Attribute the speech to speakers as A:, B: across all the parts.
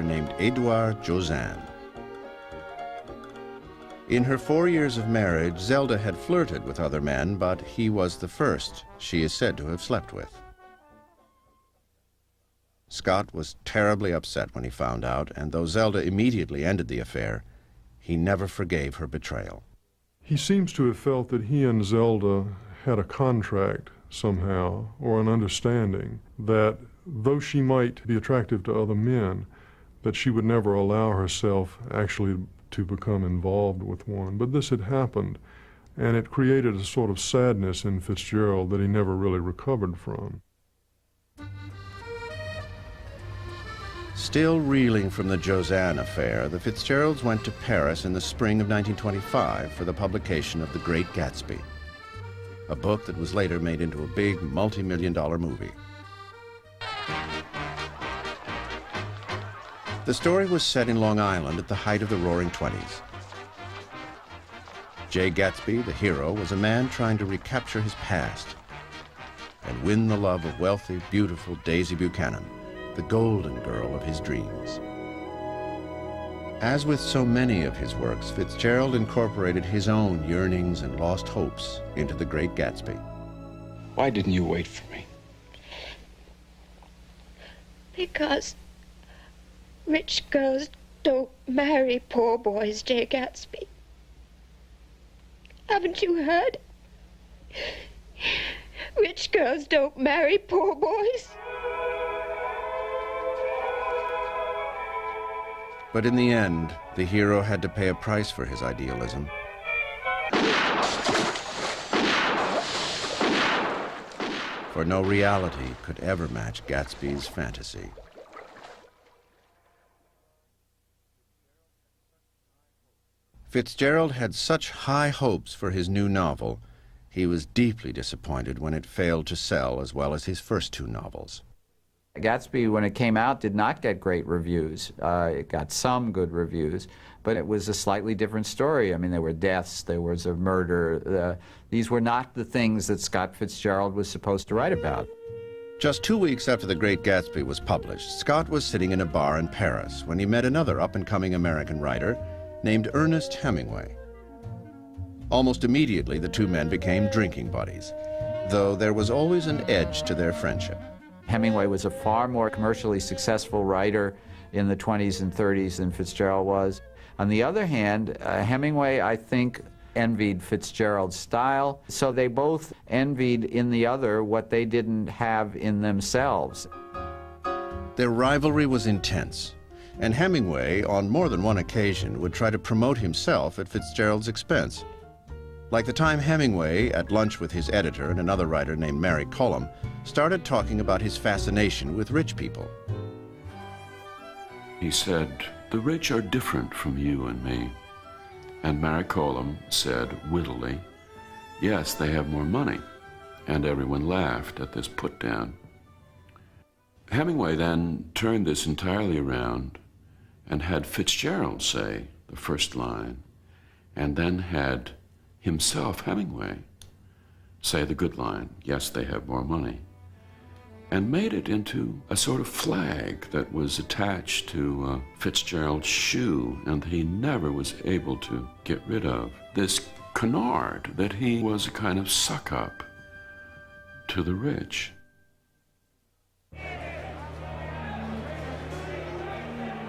A: named Edouard Jossin. In her 4 years of marriage, Zelda had flirted with other men, but he was the first she is said to have slept with. Scott was terribly upset when he found out, and though Zelda immediately ended the affair, he never forgave her betrayal.
B: He seems to have felt that he and Zelda had a contract somehow, or an understanding, that though she might be attractive to other men, that she would never allow herself actually to become involved with one. But this had happened, and it created a sort of sadness in Fitzgerald that he never really recovered from.
A: Still reeling from the Jossin affair, the Fitzgeralds went to Paris in the spring of 1925 for the publication of The Great Gatsby, a book that was later made into a big multi-million-dollar movie. The story was set in Long Island at the height of the Roaring '20s. Jay Gatsby, the hero, was a man trying to recapture his past and win the love of wealthy, beautiful Daisy Buchanan, the golden girl of his dreams. As with so many of his works, Fitzgerald incorporated his own yearnings and lost hopes into The Great Gatsby.
C: Why didn't you wait for me?
D: Because rich girls don't marry poor boys, Jay Gatsby. Haven't you heard? Rich girls don't marry poor boys.
A: But in the end, the hero had to pay a price for his idealism. For no reality could ever match Gatsby's fantasy. Fitzgerald had such high hopes for his new novel, he was deeply disappointed when it failed to sell as well as his first two novels.
E: Gatsby, when it came out, did not get great reviews. It got some good reviews, but it was a slightly different story. I mean, there were deaths, there was a murder. These were not the things that Scott Fitzgerald was supposed to write about.
A: Just 2 weeks after The Great Gatsby was published, Scott was sitting in a bar in Paris when he met another up-and-coming American writer named Ernest Hemingway. Almost immediately, the two men became drinking buddies, though there was always an edge to their friendship.
E: Hemingway was a far more commercially successful writer in the 20s and 30s than Fitzgerald was. On the other hand, Hemingway, I think, envied Fitzgerald's style, so they both envied in the other what they didn't have in themselves.
A: Their rivalry was intense, and Hemingway, on more than one occasion, would try to promote himself at Fitzgerald's expense. Like the time Hemingway, at lunch with his editor and another writer named Mary Cullum, started talking about his fascination with rich people.
F: He said, "The rich are different from you and me." And Mary Cullum said wittily, "Yes, they have more money." And everyone laughed at this put-down. Hemingway then turned this entirely around and had Fitzgerald say the first line, and then had himself, Hemingway, say the good line, "Yes, they have more money," and made it into a sort of flag that was attached to Fitzgerald's shoe, and he never was able to get rid of. This canard that he was a kind of suck-up to the rich.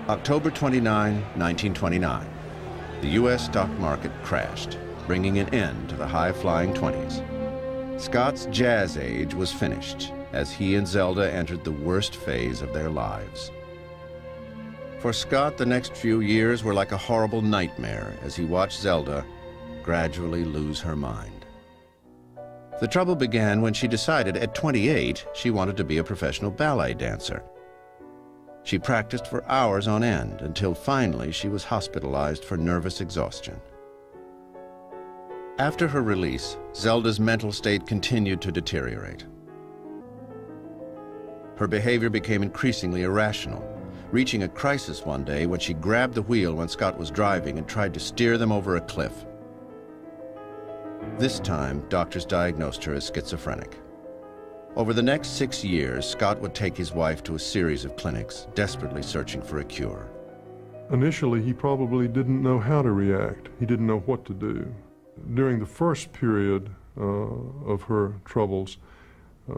A: October 29, 1929. The U.S. stock market crashed, bringing an end to the high-flying 20s. Scott's jazz age was finished as he and Zelda entered the worst phase of their lives. For Scott, the next few years were like a horrible nightmare as he watched Zelda gradually lose her mind. The trouble began when she decided at 28 she wanted to be a professional ballet dancer. She practiced for hours on end until finally she was hospitalized for nervous exhaustion. After her release, Zelda's mental state continued to deteriorate. Her behavior became increasingly irrational, reaching a crisis one day when she grabbed the wheel when Scott was driving and tried to steer them over a cliff. This time, doctors diagnosed her as schizophrenic. Over the next 6 years, Scott would take his wife to a series of clinics, desperately searching for a cure.
B: Initially, he probably didn't know how to react. He didn't know what to do. During the first period of her troubles,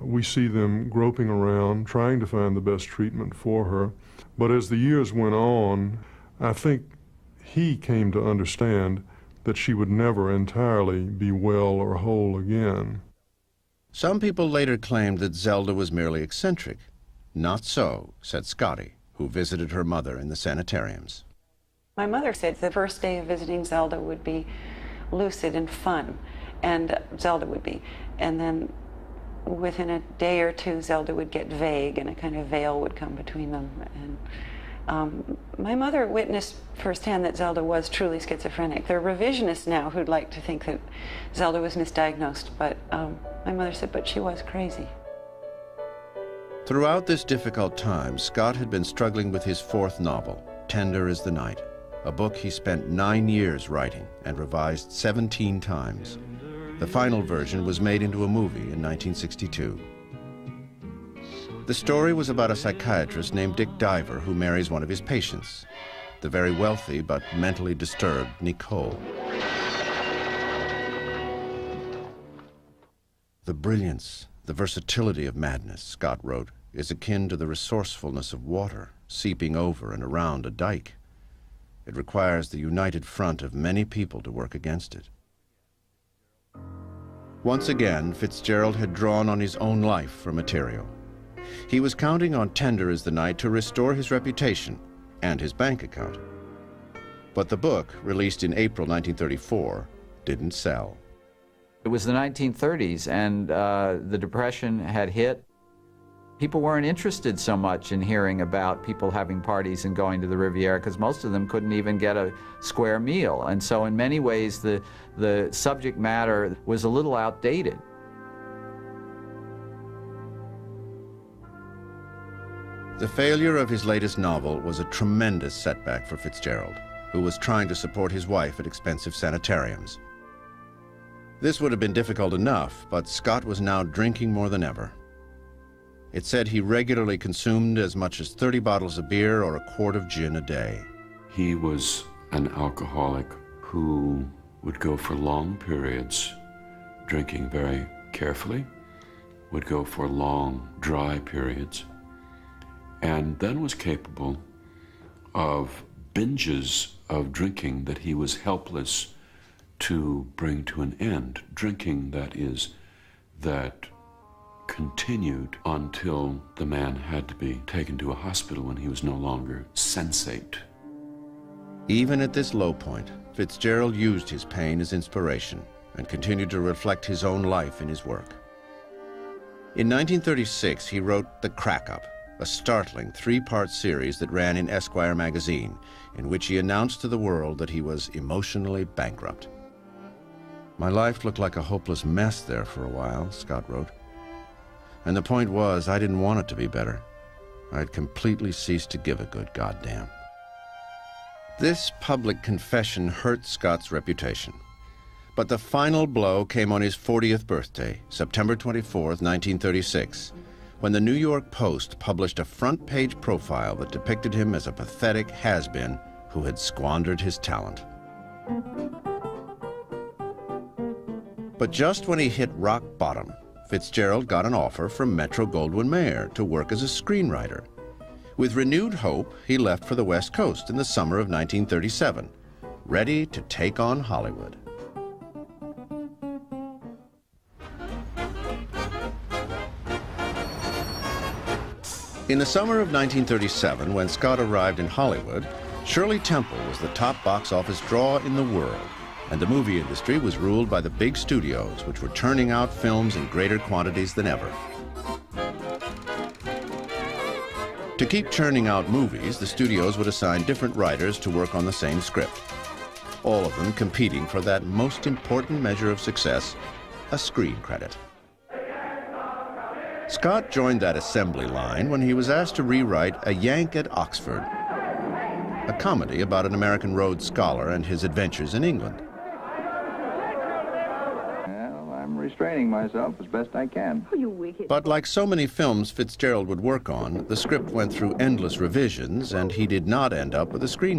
B: we see them groping around, trying to find the best treatment for her. But as the years went on, I think he came to understand that she would never entirely be well or whole again.
A: Some people later claimed that Zelda was merely eccentric. Not so, said Scotty, who visited her mother in the sanitariums.
G: My mother said the first day of visiting Zelda would be lucid and fun, and Zelda would be. And then within a day or two, Zelda would get vague, and a kind of veil would come between them. And my mother witnessed firsthand that Zelda was truly schizophrenic. There are revisionists now who'd like to think that Zelda was misdiagnosed, but my mother said, but she was crazy.
A: Throughout this difficult time, Scott had been struggling with his fourth novel, Tender as the Night, a book he spent 9 years writing and revised 17 times. The final version was made into a movie in 1962. The story was about a psychiatrist named Dick Diver who marries one of his patients, the very wealthy but mentally disturbed Nicole. The brilliance, the versatility of madness, Scott wrote, is akin to the resourcefulness of water seeping over and around a dike. It requires the united front of many people to work against it. Once again, Fitzgerald had drawn on his own life for material. He was counting on Tender as the Night to restore his reputation and his bank account. But the book, released in April 1934, didn't sell.
E: It was the 1930s, and the Depression had hit. People weren't interested so much in hearing about people having parties and going to the Riviera, because most of them couldn't even get a square meal. And so in many ways, the subject matter was a little outdated.
A: The failure of his latest novel was a tremendous setback for Fitzgerald, who was trying to support his wife at expensive sanitariums. This would have been difficult enough, but Scott was now drinking more than ever. It said he regularly consumed as much as 30 bottles of beer or a quart of gin a day.
F: He was an alcoholic who would go for long periods, drinking very carefully, would go for long, dry periods, and then was capable of binges of drinking that he was helpless to bring to an end. Drinking, that is, that continued until the man had to be taken to a hospital when he was no longer sensate.
A: Even at this low point, Fitzgerald used his pain as inspiration and continued to reflect his own life in his work. In 1936, he wrote The Crack-Up, a startling 3-part series that ran in Esquire magazine, in which he announced to the world that he was emotionally bankrupt. My life looked like a hopeless mess there for a while, Scott wrote. And the point was, I didn't want it to be better. I had completely ceased to give a good goddamn. This public confession hurt Scott's reputation. But the final blow came on his 40th birthday, September 24th, 1936, when the New York Post published a front-page profile that depicted him as a pathetic has-been who had squandered his talent. But just when he hit rock bottom, Fitzgerald got an offer from Metro-Goldwyn-Mayer to work as a screenwriter. With renewed hope, he left for the West Coast in the summer of 1937, ready to take on Hollywood. In the summer of 1937, when Scott arrived in Hollywood, Shirley Temple was the top box office draw in the world, and the movie industry was ruled by the big studios, which were turning out films in greater quantities than ever. To keep churning out movies, the studios would assign different writers to work on the same script, all of them competing for that most important measure of success, a screen credit. Scott joined that assembly line when he was asked to rewrite A Yank at Oxford, a comedy about an American Rhodes Scholar and his adventures in England.
H: Well, I'm restraining myself as best I can.
D: Oh, you wicked.
A: But like so many films Fitzgerald would work on, the script went through endless revisions, and he did not end up with a screen